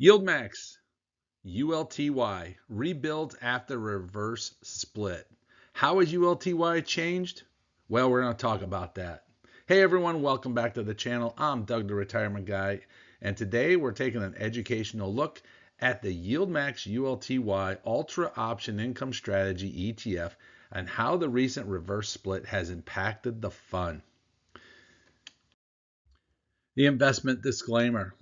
YieldMax ULTY rebuilds after reverse split. How has ULTY changed? Well, we're going to talk about that. Hey everyone, welcome back to the channel. I'm Doug the Retirement Guy, and today we're taking an educational look at the YieldMax ULTY Ultra Option Income Strategy ETF and how the recent reverse split has impacted the fund. The investment disclaimer.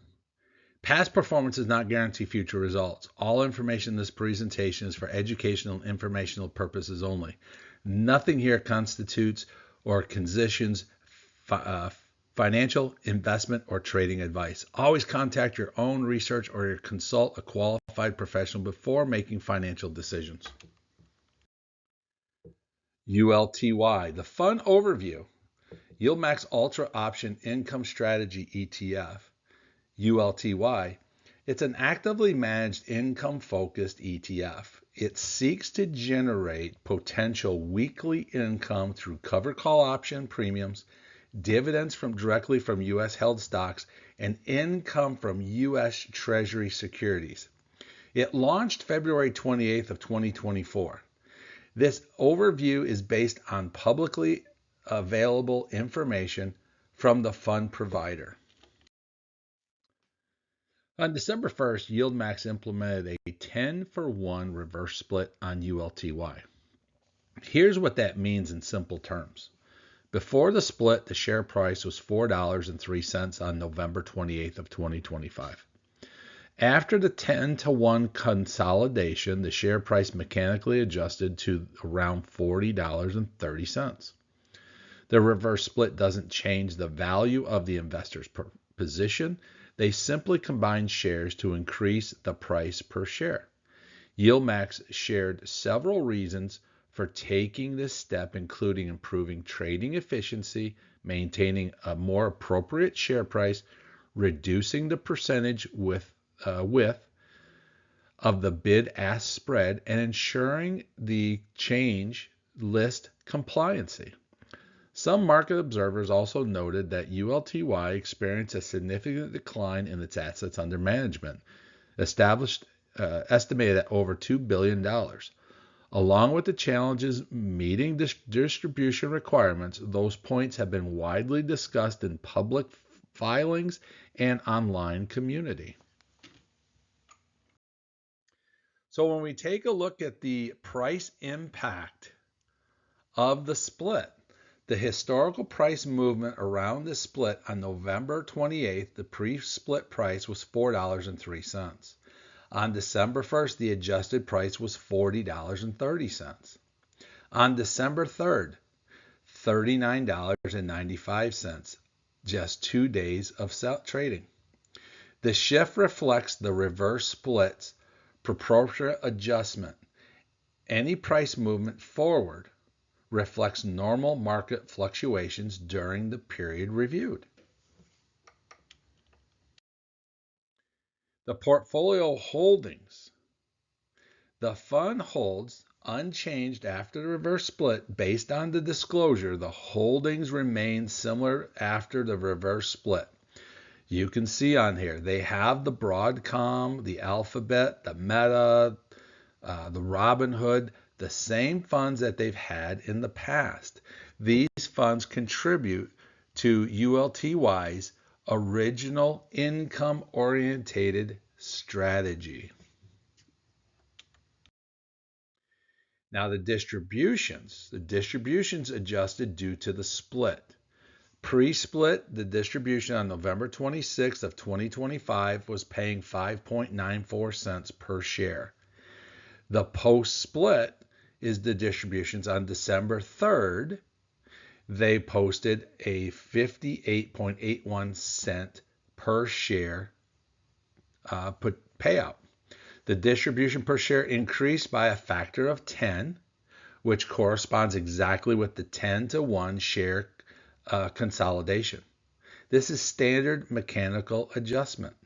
Past performance does not guarantee future results. All information in this presentation is for educational and informational purposes only. Nothing here constitutes or conditions financial, investment, or trading advice. Always contact your own research or consult a qualified professional before making financial decisions. ULTY, the fund overview. YieldMax Ultra Option Income Strategy ETF. ULTY, it's an actively managed income-focused ETF. It seeks to generate potential weekly income through covered call option premiums, dividends directly from U.S. held stocks, and income from U.S. Treasury securities. It launched February 28th of 2024. This overview is based on publicly available information from the fund provider. On December 1st, YieldMax implemented a 10-for-1 reverse split on ULTY. Here's what that means in simple terms. Before the split, the share price was $4.03 on November 28th of 2025. After the 10-to-1 consolidation, the share price mechanically adjusted to around $40.30. The reverse split doesn't change the value of the investor's position. They simply combine shares to increase the price per share. YieldMax shared several reasons for taking this step, including improving trading efficiency, maintaining a more appropriate share price, reducing the percentage width of the bid-ask spread, and ensuring the change list compliancy. Some market observers also noted that ULTY experienced a significant decline in its assets under management, estimated at over $2 billion. Along with the challenges meeting distribution requirements, those points have been widely discussed in public filings and online community. So when we take a look at the price impact of the split, the historical price movement around the split on November 28th, the pre-split price was $4.03. On December 1st, the adjusted price was $40.30. On December 3rd, $39.95, just 2 days of trading. The shift reflects the reverse split's proportionate adjustment. Any price movement forward reflects normal market fluctuations during the period reviewed. The portfolio holdings. The fund holds unchanged after the reverse split. Based on the disclosure, the holdings remain similar after the reverse split. You can see on here, they have the Broadcom, the Alphabet, the Meta, the Robinhood, the same funds that they've had in the past. These funds contribute to ULTY's original income-orientated strategy. Now the distributions adjusted due to the split. Pre-split, the distribution on November 26th of 2025 was paying 5.94 cents per share. The post-split is the distributions on December 3rd. They posted a 58.81 cent per share payout. The distribution per share increased by a factor of 10, which corresponds exactly with the 10-to-1 share consolidation. This is standard mechanical adjustment.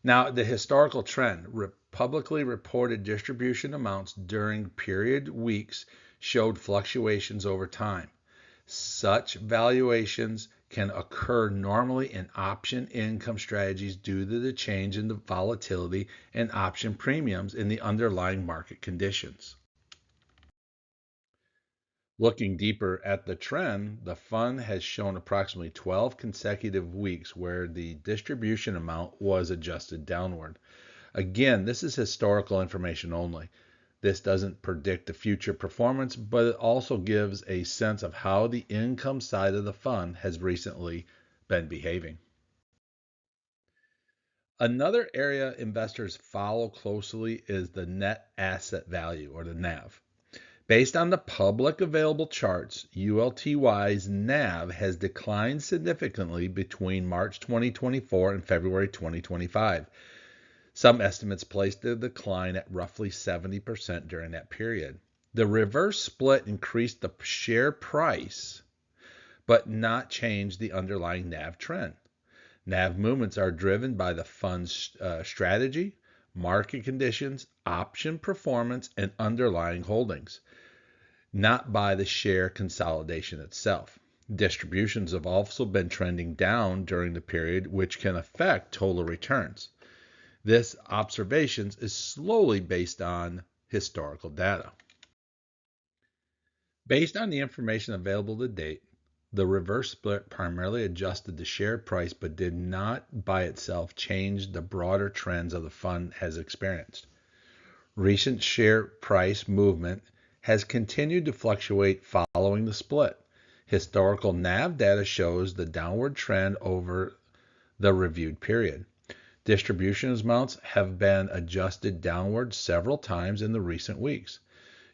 Now, the historical trend, publicly reported distribution amounts during period weeks showed fluctuations over time. Such valuations can occur normally in option income strategies due to the change in the volatility and option premiums in the underlying market conditions. Looking deeper at the trend, the fund has shown approximately 12 consecutive weeks where the distribution amount was adjusted downward. Again, this is historical information only. This doesn't predict the future performance, but it also gives a sense of how the income side of the fund has recently been behaving. Another area investors follow closely is the net asset value, or the NAV. Based on the public available charts, ULTY's NAV has declined significantly between March 2024 and February 2025. Some estimates place the decline at roughly 70% during that period. The reverse split increased the share price, but not changed the underlying NAV trend. NAV movements are driven by the fund's strategy, market conditions, option performance, and underlying holdings, not by the share consolidation itself. Distributions have also been trending down during the period, which can affect total returns. This observation is slowly based on historical data. Based on the information available to date, the reverse split primarily adjusted the share price but did not by itself change the broader trends of the fund has experienced. Recent share price movement has continued to fluctuate following the split. Historical NAV data shows the downward trend over the reviewed period. Distribution amounts have been adjusted downward several times in the recent weeks.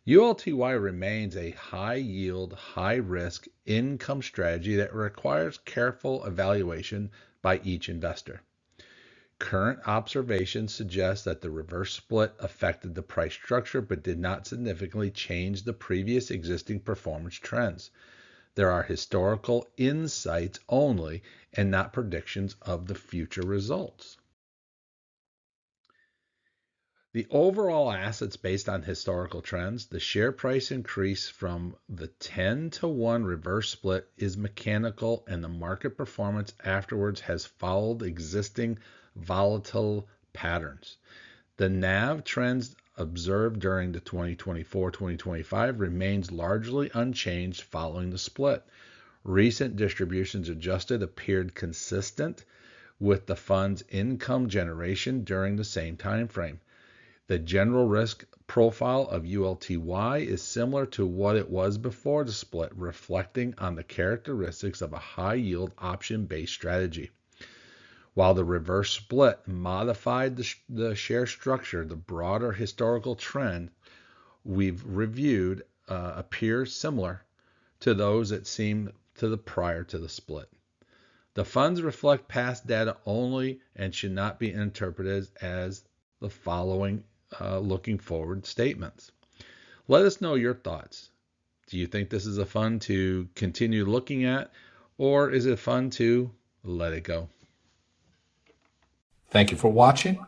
ULTY remains a high yield, high risk income strategy that requires careful evaluation by each investor. Current observations suggest that the reverse split affected the price structure but did not significantly change the previous existing performance trends. There are historical insights only and not predictions of the future results. The overall assets based on historical trends, the share price increase from the 10-to-1 reverse split is mechanical, and the market performance afterwards has followed existing volatile patterns. The NAV trends observed during the 2024-2025 remains largely unchanged following the split. Recent distributions adjusted appeared consistent with the fund's income generation during the same time frame. The general risk profile of ULTY is similar to what it was before the split, reflecting on the characteristics of a high-yield option-based strategy. While the reverse split modified the share structure, the broader historical trend we've reviewed appears similar to those that seemed to the prior to the split. The funds reflect past data only and should not be interpreted as the following looking forward statements. Let us know your thoughts. Do you think this is a fund to continue looking at, or is it fun to let it go? Thank you for watching.